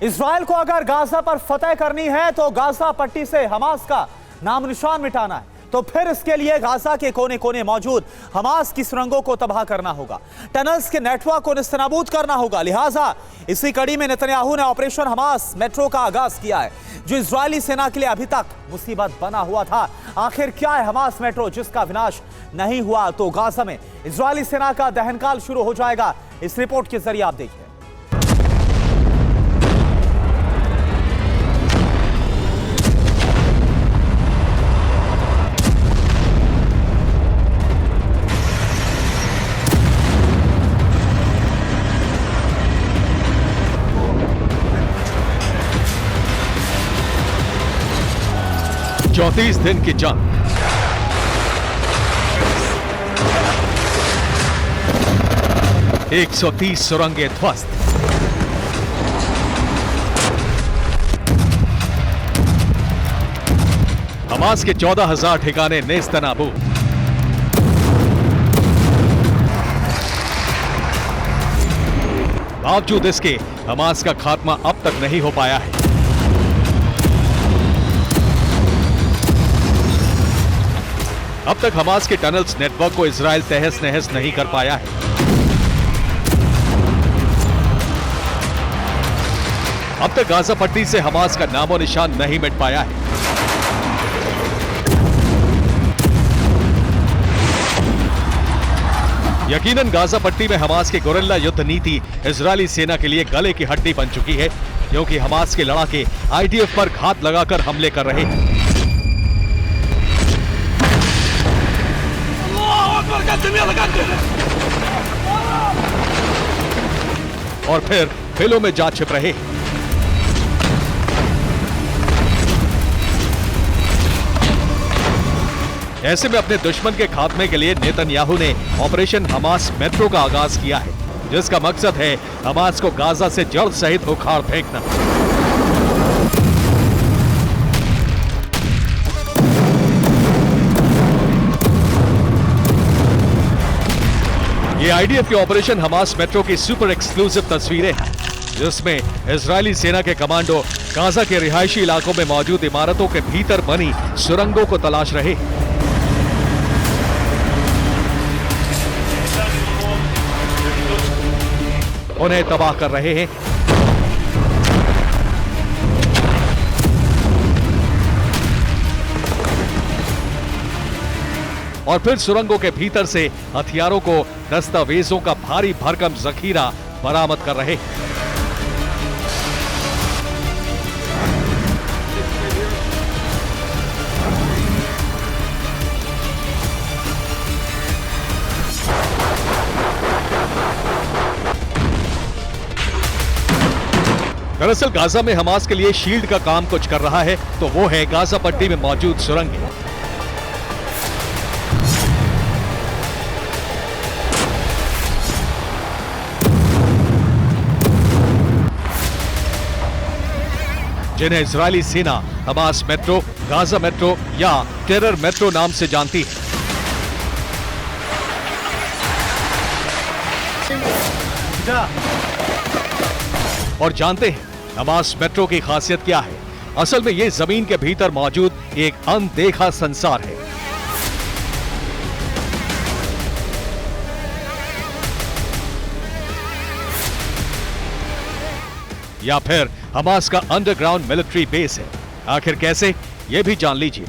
Israel को अगर Gaza पर फतेह करनी है तो गाजा पट्टी से हमास का नाम निशान मिटाना है, तो फिर इसके लिए गाजा के कोने कोने मौजूद हमास की सुरंगों को तबाह करना होगा, टनल्स के नेटवर्क को निस्तनाबूद करना होगा। लिहाजा इसी कड़ी में नेतन्याहू ने ऑपरेशन हमास मेट्रो का आगाज किया है, जो इजरायली सेना के लिए अभी तक मुसीबत बना हुआ था। आखिर क्या है हमास मेट्रो, जिसका विनाश नहीं हुआ तो गाजा में इजरायली सेना का दहनकाल शुरू हो जाएगा। इस रिपोर्ट के जरिए आप देखिए। चौंतीस दिन की जंग, एक 130 सुरंगें ध्वस्त, हमास के 14,000 ठिकाने नेस्तनाबूद। बावजूद इसके हमास का खात्मा अब तक नहीं हो पाया है। अब तक हमास के टनल्स नेटवर्क को इजराइल तहस नहस नहीं कर पाया है। अब तक गाजा पट्टी से हमास का नामो निशान नहीं मिट पाया है। यकीनन गाजा पट्टी में हमास की गोरिल्ला युद्ध नीति इजरायली सेना के लिए गले की हड्डी बन चुकी है, क्योंकि हमास के लड़ाके आईडीएफ पर घात लगाकर हमले कर रहे हैं। और फिर फिलों में जा छिप रहे। ऐसे में अपने दुश्मन के खात्मे के लिए नेतन्याहू ने ऑपरेशन हमास मेट्रो का आगाज किया है, जिसका मकसद है हमास को गाजा से जड़ सहित उखाड़ फेंकना। ये आईडीएफ के ऑपरेशन हमास मेट्रो की सुपर एक्सक्लूसिव तस्वीरें हैं, जिसमें इजरायली सेना के कमांडो गाजा के रिहायशी इलाकों में मौजूद इमारतों के भीतर बनी सुरंगों को तलाश रहे। उन्हें तबाह कर रहे हैं। और फिर सुरंगों के भीतर से हथियारों को, दस्तावेजों का भारी भरकम जखीरा बरामद कर रहे हैं। दरअसल गाजा में हमास के लिए शील्ड का काम कुछ कर रहा है, तो वो है गाजा पट्टी में मौजूद सुरंगें। जिन्हें इजरायली सेना हमास मेट्रो, गाजा मेट्रो या टेरर मेट्रो नाम से जानती है। और जानते हैं हमास मेट्रो की खासियत क्या है? असल में यह जमीन के भीतर मौजूद एक अनदेखा संसार है। या फिर हमास का अंडरग्राउंड मिलिट्री बेस है। आखिर कैसे, यह भी जान लीजिए।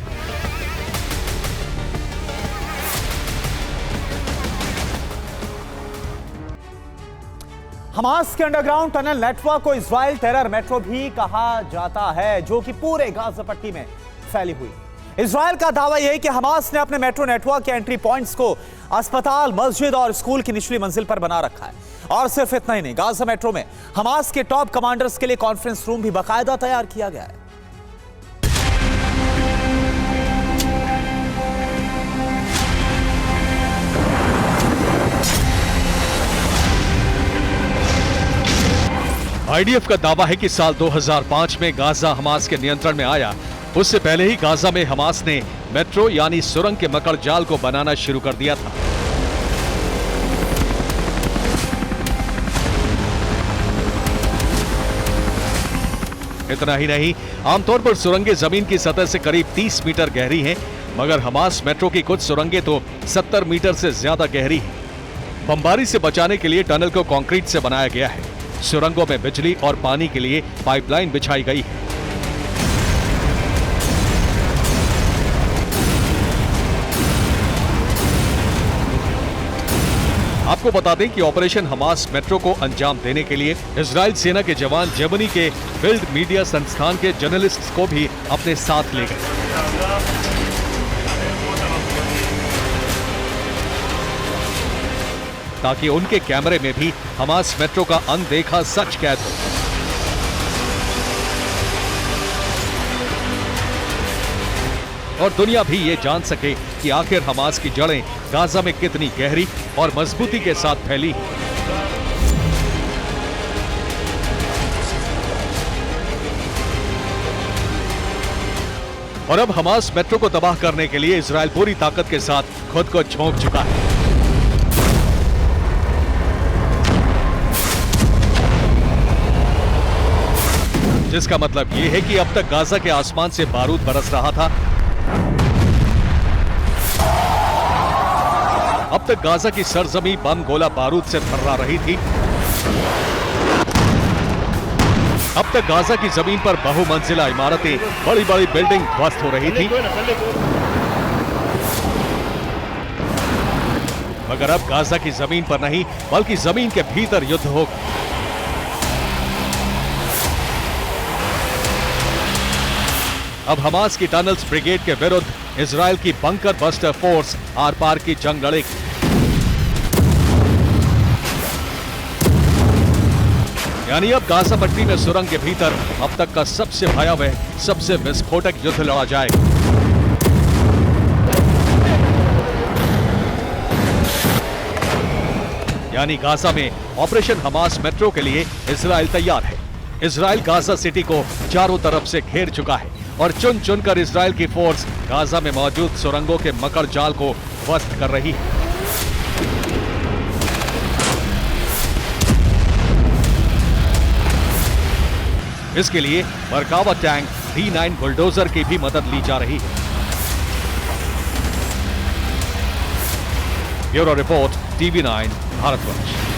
हमास के अंडरग्राउंड टनल नेटवर्क को इजराइल टेरर मेट्रो भी कहा जाता है, जो कि पूरे गाजा पट्टी में फैली हुई। इजराइल का दावा यह है कि हमास ने अपने मेट्रो नेटवर्क के एंट्री पॉइंट्स को अस्पताल, मस्जिद और स्कूल की निचली मंजिल पर बना रखा है। और सिर्फ इतना ही नहीं, गाजा मेट्रो में हमास के टॉप कमांडर्स के लिए कॉन्फ्रेंस रूम भी बाकायदा तैयार किया गया है। आईडीएफ का दावा है कि साल 2005 में गाजा हमास के नियंत्रण में आया, उससे पहले ही गाजा में हमास ने मेट्रो यानी सुरंग के मकड़ जाल को बनाना शुरू कर दिया था। इतना ही नहीं, आमतौर पर सुरंगें जमीन की सतह से करीब 30 मीटर गहरी हैं, मगर हमास मेट्रो की कुछ सुरंगें तो 70 मीटर से ज्यादा गहरी हैं। बमबारी से बचाने के लिए टनल को कंक्रीट से बनाया गया है। सुरंगों में बिजली और पानी के लिए पाइपलाइन बिछाई गई है। आपको बता दें कि ऑपरेशन हमास मेट्रो को अंजाम देने के लिए इजराइल सेना के जवान जर्मनी के बिल्ड मीडिया संस्थान के जर्नलिस्ट्स को भी अपने साथ ले गए, ताकि उनके कैमरे में भी हमास मेट्रो का अनदेखा सच कैद हो। और दुनिया भी ये जान सके कि आखिर हमास की जड़ें गाजा में कितनी गहरी और मजबूती के साथ फैली। और अब हमास मेट्रो को तबाह करने के लिए इजराइल पूरी ताकत के साथ खुद को झोंक चुका है। जिसका मतलब यह है कि अब तक गाजा के आसमान से बारूद बरस रहा था। अब तक गाजा की सरजमी बम गोला बारूद से थर्रा रही थी। अब तक गाजा की जमीन पर बहुमंजिला इमारतें, बड़ी बड़ी बिल्डिंग ध्वस्त हो रही थी। मगर अब गाजा की जमीन पर नहीं, बल्कि जमीन के भीतर युद्ध होगा। अब हमास की टनल्स ब्रिगेड के विरुद्ध इजराइल की बंकर बस्टर फोर्स आर पार की जंग लड़ेगी। यानी अब गाजा पट्टी में सुरंग के भीतर अब तक का सबसे भयावह, सबसे विस्फोटक युद्ध लड़ा जाएगा। यानी गाजा में ऑपरेशन हमास मेट्रो के लिए इजराइल तैयार है। इजराइल गाजा सिटी को चारों तरफ से घेर चुका है और चुन चुनकर इजराइल की फोर्स गाजा में मौजूद सुरंगों के मकर जाल को ध्वस्त कर रही है। इसके लिए मरकावा टैंक D9 बुलडोजर की भी मदद ली जा रही है। Bureau report, TV9 Bharatvarsh.